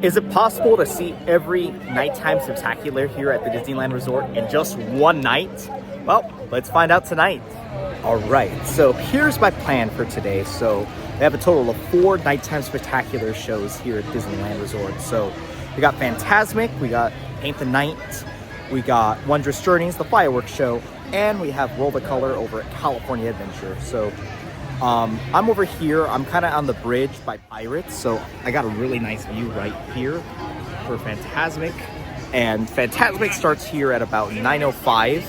Is it possible to see every nighttime spectacular here at the Disneyland Resort in just one night? Well, let's find out tonight. All right, so here's my plan for today. So we have a total of 4 nighttime spectacular shows here at Disneyland Resort. So we got Fantasmic, we got Paint the Night, we got Wondrous Journeys, the fireworks show, and we have World of Color over at California Adventure. So I'm over here, I'm kind of on the bridge by Pirates, so I got a really nice view right here for Fantasmic. And Fantasmic starts here at about 9:05.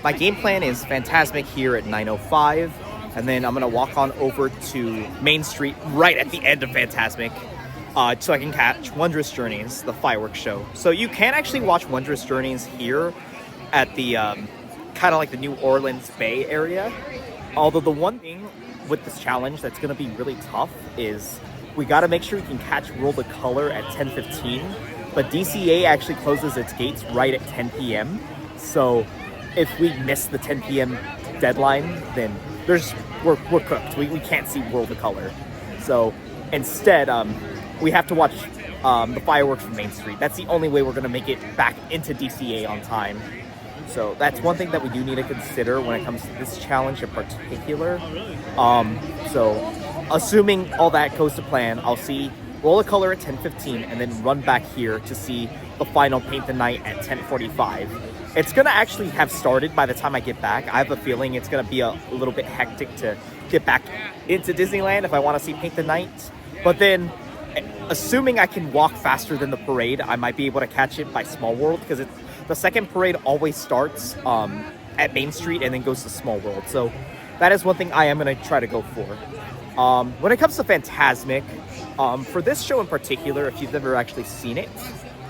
My game plan is Fantasmic here at 9:05, and then I'm going to walk on over to Main Street right at the end of Fantasmic so I can catch Wondrous Journeys, the fireworks show. So you can actually watch Wondrous Journeys here at the kind of like the New Orleans Bay area. Although the one thing with this challenge that's going to be really tough is we got to make sure we can catch World of Color at 10:15, but DCA actually closes its gates right at 10 p.m. So if we miss the 10 p.m. deadline, then we're cooked. We can't see World of Color. So instead, we have to watch the fireworks from Main Street. That's the only way we're going to make it back into DCA on time. So that's one thing that we do need to consider when it comes to this challenge in particular. So assuming all that goes to plan, I'll see Roll of Color at 10:15 and then run back here to see the final Paint the Night at 10:45. It's going to actually have started by the time I get back. I have a feeling it's going to be a little bit hectic to get back into Disneyland if I want to see Paint the Night. But then, assuming I can walk faster than the parade, I might be able to catch it by Small World, because the second parade always starts at Main Street and then goes to Small World. So that is one thing I am going to try to go for. When it comes to Fantasmic, for this show in particular, if you've never actually seen it,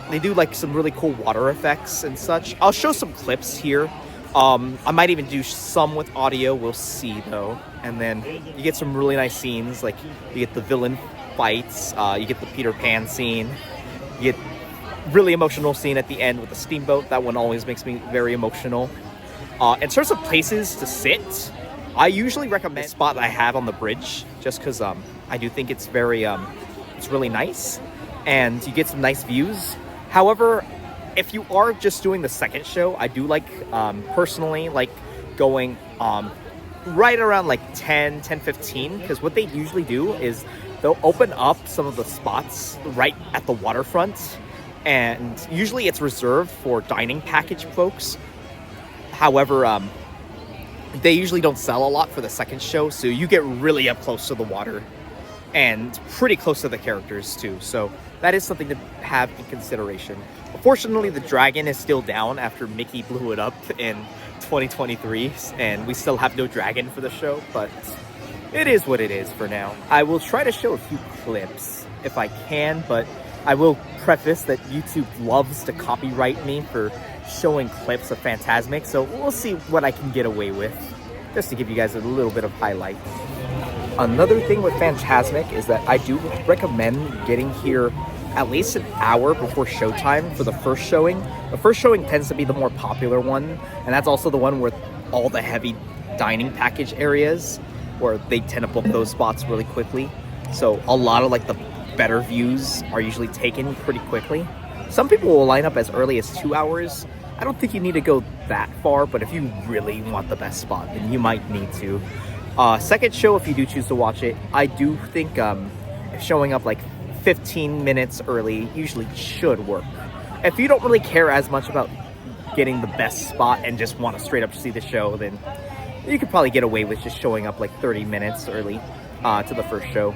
they do like some really cool water effects and such. I'll show some clips here. I might even do some with audio. We'll see though. And then you get some really nice scenes. Like you get the villain fights. You get the Peter Pan scene. You get really emotional scene at the end with the steamboat. That one always makes me very emotional. In terms of places to sit, I usually recommend the spot that I have on the bridge, just because I do think it's very it's really nice and you get some nice views. However, if you are just doing the second show, I do like personally like going right around like 10:15, because what they usually do is they'll open up some of the spots right at the waterfront, and usually it's reserved for dining package folks. However, they usually don't sell a lot for the second show, so you get really up close to the water and pretty close to the characters too. So that is something to have in consideration. Unfortunately, the dragon is still down after Mickey blew it up in 2023, and we still have no dragon for the show, but it is what it is for now. I will try to show a few clips if I can, but I will preface that YouTube loves to copyright me for showing clips of Fantasmic, so we'll see what I can get away with, just to give you guys a little bit of highlight. Another thing with Fantasmic is that I do recommend getting here at least an hour before showtime for the first showing. The first showing tends to be the more popular one, and that's also the one with all the heavy dining package areas, where they tend to book those spots really quickly. So a lot of like the better views are usually taken pretty quickly. Some people will line up as early as 2 hours. I don't think you need to go that far, but if you really want the best spot, then you might need to. Second show, if you do choose to watch it, I do think showing up like 15 minutes early usually should work. If you don't really care as much about getting the best spot and just want to straight up see the show, then you could probably get away with just showing up like 30 minutes early to the first show.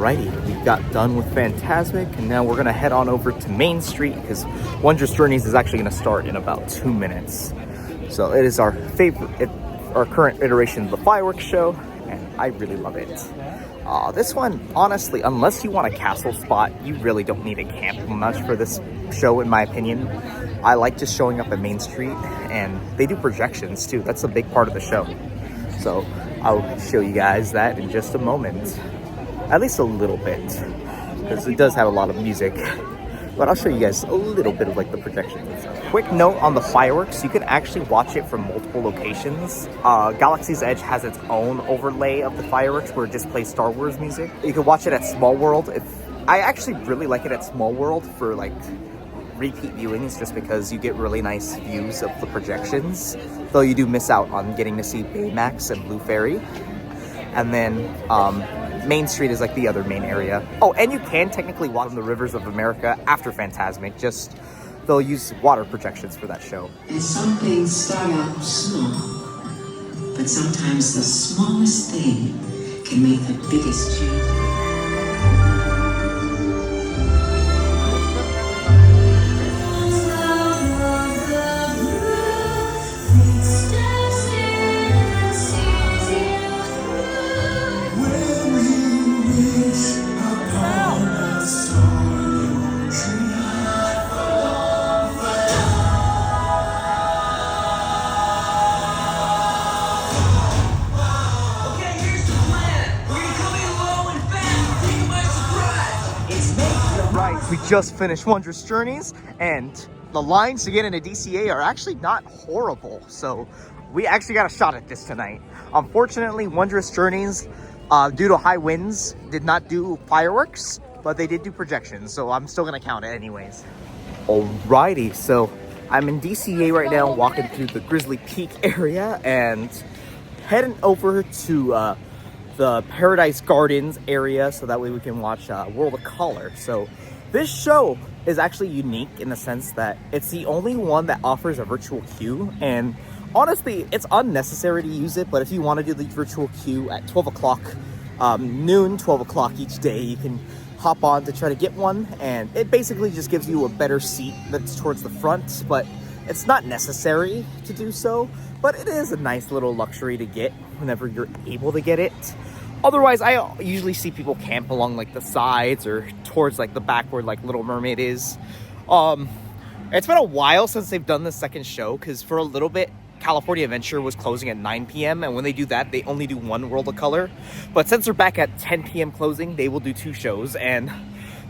Alrighty, we got done with Fantasmic, and now we're gonna head on over to Main Street because Wondrous Journeys is actually gonna start in about 2 minutes. So it is our favorite, our current iteration of the fireworks show, and I really love it. This one, honestly, unless you want a castle spot, you really don't need to camp much for this show, in my opinion. I like just showing up at Main Street, and they do projections too. That's a big part of the show. So I'll show you guys that in just a moment. At least a little bit, because it does have a lot of music. But I'll show you guys a little bit of like the projections. Quick note on the fireworks, you can actually watch it from multiple locations. Galaxy's Edge has its own overlay of the fireworks where it just plays Star Wars music. You can watch it at Small World. I actually really like it at Small World for like repeat viewings, just because you get really nice views of the projections. Though you do miss out on getting to see Baymax and Blue Fairy. And then Main Street is like the other main area. Oh, and you can technically walk on the rivers of America after Fantasmic, just they'll use water projections for that show. And some things start out small, but sometimes the smallest thing can make the biggest change. We just finished Wondrous Journeys, and the lines to get into DCA are actually not horrible. So we actually got a shot at this tonight. Unfortunately, Wondrous Journeys, due to high winds, did not do fireworks, but they did do projections. So I'm still gonna count it anyways. Alrighty, so I'm in DCA right now, walking through the Grizzly Peak area and heading over to the Paradise Gardens area, so that way we can watch World of Color. So this show is actually unique in the sense that it's the only one that offers a virtual queue, and honestly, it's unnecessary to use it, but if you want to do the virtual queue at 12 o'clock, noon, 12 o'clock each day, you can hop on to try to get one, and it basically just gives you a better seat that's towards the front, but it's not necessary to do so, but it is a nice little luxury to get whenever you're able to get it. Otherwise, I usually see people camp along like the sides or towards like the back where like Little Mermaid is. It's been a while since they've done the second show, because for a little bit, California Adventure was closing at 9 p.m. and when they do that, they only do one World of Color. But since they're back at 10 p.m. closing, they will do 2 shows. And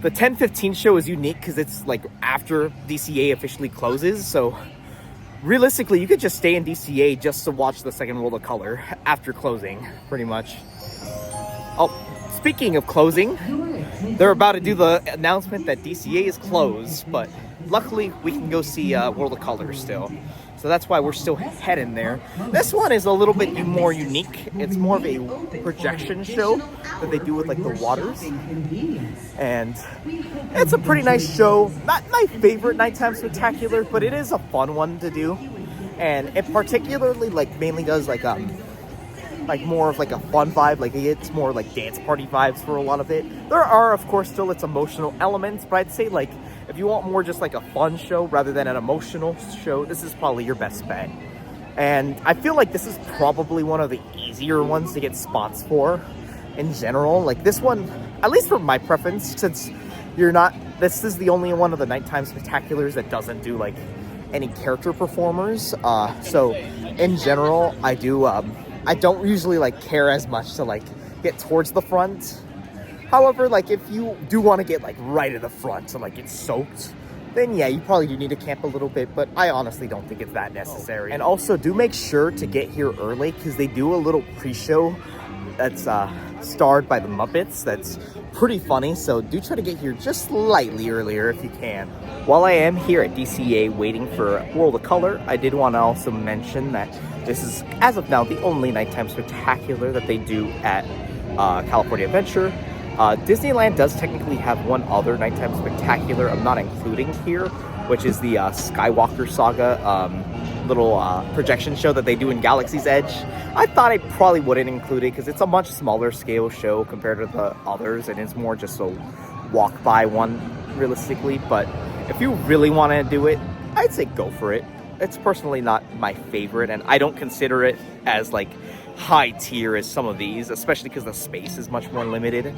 the 10:15 show is unique because it's like after DCA officially closes. So realistically, you could just stay in DCA just to watch the second World of Color after closing, pretty much. Oh, speaking of closing, they're about to do the announcement that DCA is closed, but luckily we can go see World of Color still. So that's why we're still heading there. This one is a little bit more unique. It's more of a projection show that they do with like the waters. And it's a pretty nice show. Not my favorite nighttime spectacular, but it is a fun one to do. And it particularly like mainly does like more of like a fun vibe, like it's more like dance party vibes for a lot of it. There are of course still its emotional elements, but I'd say like if you want more just like a fun show rather than an emotional show, this is probably your best bet. And I feel like this is probably one of the easier ones to get spots for in general. Like this one, at least for my preference, since this is the only one of the nighttime spectaculars that doesn't do like any character performers. So in general, I don't usually like care as much to like get towards the front. However, like if you do want to get like right at the front to like get soaked, then yeah, you probably do need to camp a little bit, but I honestly don't think it's that necessary. And also do make sure to get here early because they do a little pre-show that's starred by the Muppets that's pretty funny, so do try to get here just slightly earlier if you can. While I am here at DCA waiting for World of Color, I did want to also mention that this is, as of now, the only nighttime spectacular that they do at California Adventure. Disneyland does technically have one other nighttime spectacular I'm not including here, which is the Skywalker Saga little projection show that they do in Galaxy's Edge. I thought I probably wouldn't include it because it's a much smaller scale show compared to the others, and it's more just a walk by one realistically. But if you really want to do it, I'd say go for it. It's personally not my favorite, and I don't consider it as like high tier as some of these, especially because the space is much more limited.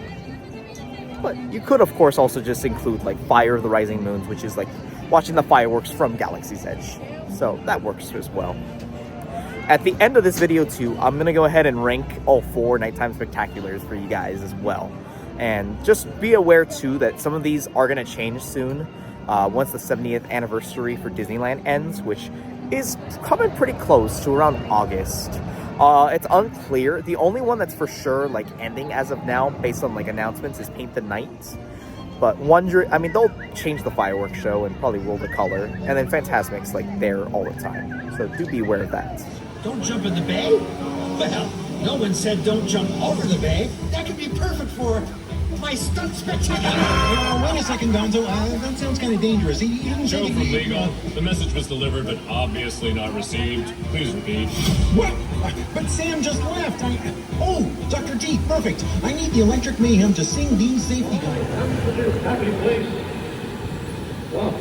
But you could, of course, also just include like Fire of the Rising Moons, which is like watching the fireworks from Galaxy's Edge. So that works as well. At the end of this video too, I'm going to go ahead and rank all 4 nighttime spectaculars for you guys as well. And just be aware too that some of these are going to change soon once the 70th anniversary for Disneyland ends, which is coming pretty close to around August. It's unclear. The only one that's for sure like ending as of now based on like announcements is Paint the Night. But I mean, they'll change the fireworks show and probably World of Color. And then Fantasmic's like there all the time. So do be aware of that. Don't jump in the bay? Well, no one said don't jump over the bay. That could be perfect for my stunt spectacular. Wait a second, Gonzo. That sounds kind of dangerous. You didn't Joe say from legal. The message was delivered, but obviously not received. Please repeat. What? But Sam just left. Oh, Dr. D, perfect. I need the Electric Mayhem to sing these safety guidelines. Happy place. Wow.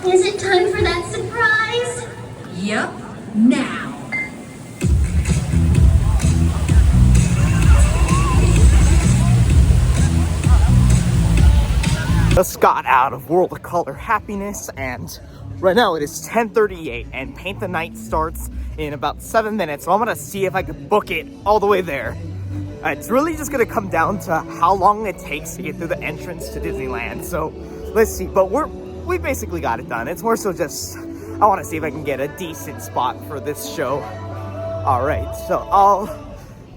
Is it time for that surprise? Yep, now. Just got out of World of Color Happiness, and right now it is 10:38 and Paint the Night starts in about 7 minutes, so I'm gonna see if I can book it all the way there. It's really just gonna come down to how long it takes to get through the entrance to Disneyland, so let's see. But we basically got it done. It's more so just I want to see if I can get a decent spot for this show. All right, so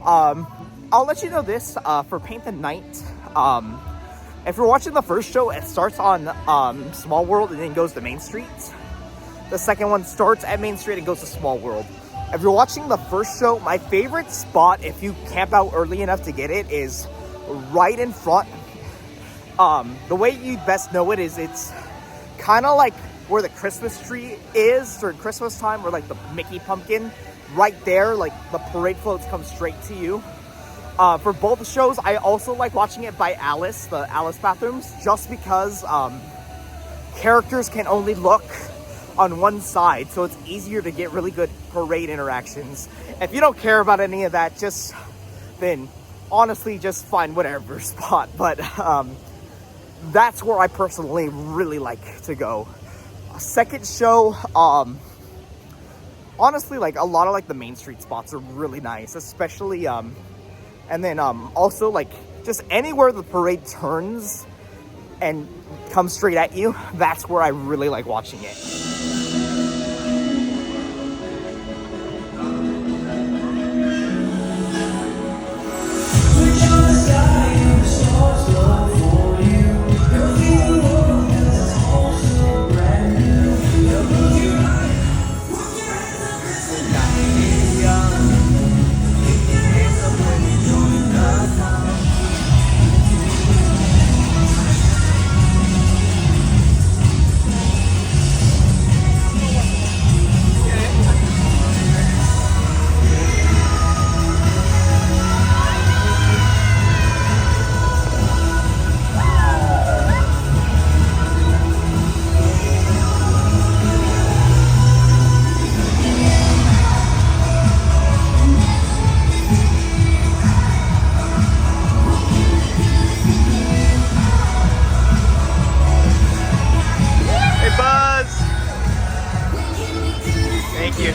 I'll let you know this for Paint the Night. If you're watching the first show, it starts on Small World and then goes to Main Street. The second one starts at Main Street and goes to Small World. If you're watching the first show, my favorite spot, if you camp out early enough to get it, is right in front. The way you best know it is it's kind of like where the Christmas tree is during Christmas time, or like the Mickey pumpkin. Right there, like the parade floats come straight to you. For both shows, I also like watching it by Alice, the Alice bathrooms, just because characters can only look on one side, so it's easier to get really good parade interactions. If you don't care about any of that, then honestly just find whatever spot. But that's where I personally really like to go. Second show, honestly, like a lot of like the Main Street spots are really nice, especially and then also like just anywhere the parade turns and comes straight at you, that's where I really like watching it. you.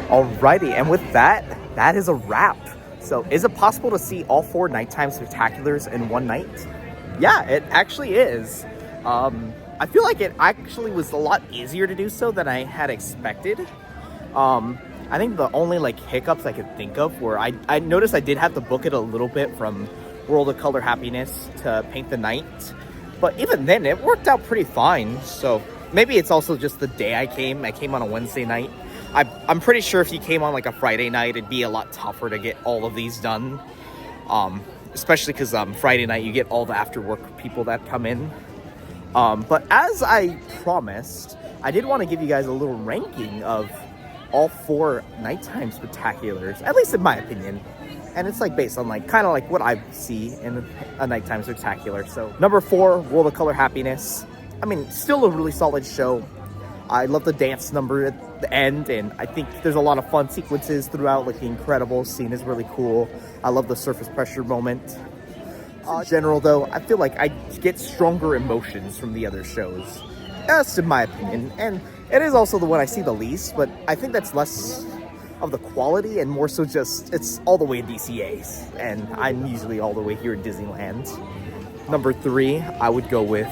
Alrighty, and with that, that is a wrap. So is it possible to see all 4 nighttime spectaculars in one night? Yeah, it actually is. I feel like it actually was a lot easier to do so than I had expected. I think the only like hiccups I could think of were I noticed I did have to book it a little bit from World of Color Happiness to Paint the Night. But even then, it worked out pretty fine. So maybe it's also just the day I came. I came on a Wednesday night. I'm pretty sure if you came on like a Friday night, it'd be a lot tougher to get all of these done. Especially because Friday night, you get all the after work people that come in. But as I promised, I did want to give you guys a little ranking of all 4 nighttime spectaculars, at least in my opinion. And it's like based on like kind of like what I see in a nighttime spectacular. So number 4, World of Color Happiness. I mean, still a really solid show. I love the dance number at the end, and I think there's a lot of fun sequences throughout. Like the Incredibles scene is really cool. I love the surface pressure moment. In general, though, I feel like I get stronger emotions from the other shows. That's in my opinion, and it is also the one I see the least. But I think that's less of the quality and more so just it's all the way in DCA's, and I'm usually all the way here in Disneyland. Number 3, I would go with.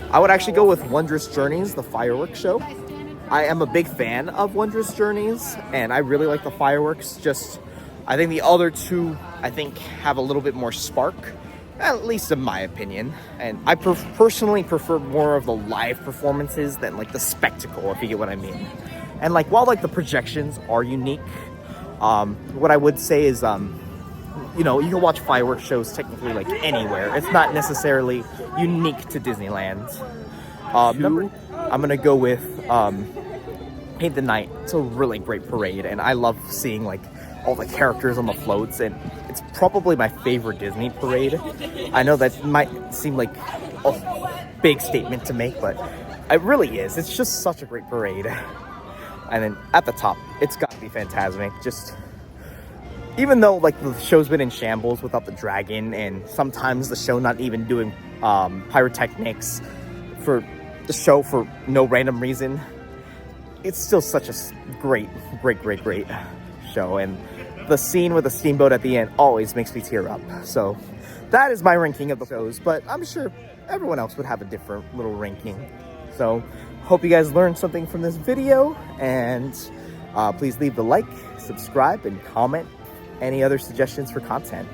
I would actually go with Wondrous Journeys, the fireworks show. I am a big fan of Wondrous Journeys, and I really like the fireworks. Just, I think the other 2, I think, have a little bit more spark, at least in my opinion. And I personally prefer more of the live performances than like the spectacle, if you get what I mean. And like, while like the projections are unique, what I would say is, you know, you can watch fireworks shows technically like anywhere. It's not necessarily unique to Disneyland. Number, I'm gonna go with Paint the Night. It's a really great parade, and I love seeing like all the characters on the floats, and it's probably my favorite Disney parade. I know that might seem like a big statement to make, but it really is. It's just such a great parade. And then at the top, it's got to be Fantasmic. Just even though like the show's been in shambles without the dragon, and sometimes the show not even doing pyrotechnics for the show for no random reason, it's still such a great show. And the scene with the steamboat at the end always makes me tear up. So that is my ranking of the shows, but I'm sure everyone else would have a different little ranking. So hope you guys learned something from this video, and please leave the like, subscribe, and comment any other suggestions for content.